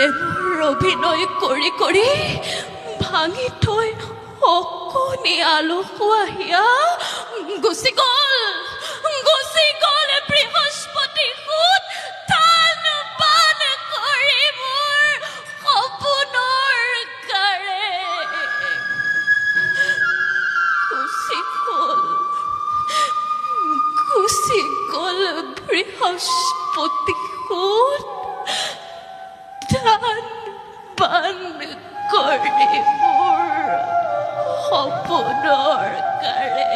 প্ৰেমৰ অভিনয় কৰি কৰি ভাঙি থৈ অকণি আলসুৱাহিয়া গুচি গ'ল বৃহস্পতি সুত টান বান কৰি মোৰ সপোনৰ গাৰে গুচি গ'ল বৃহস্পতি সুত টান বান কৰি মোৰ সপোনৰ গাৰে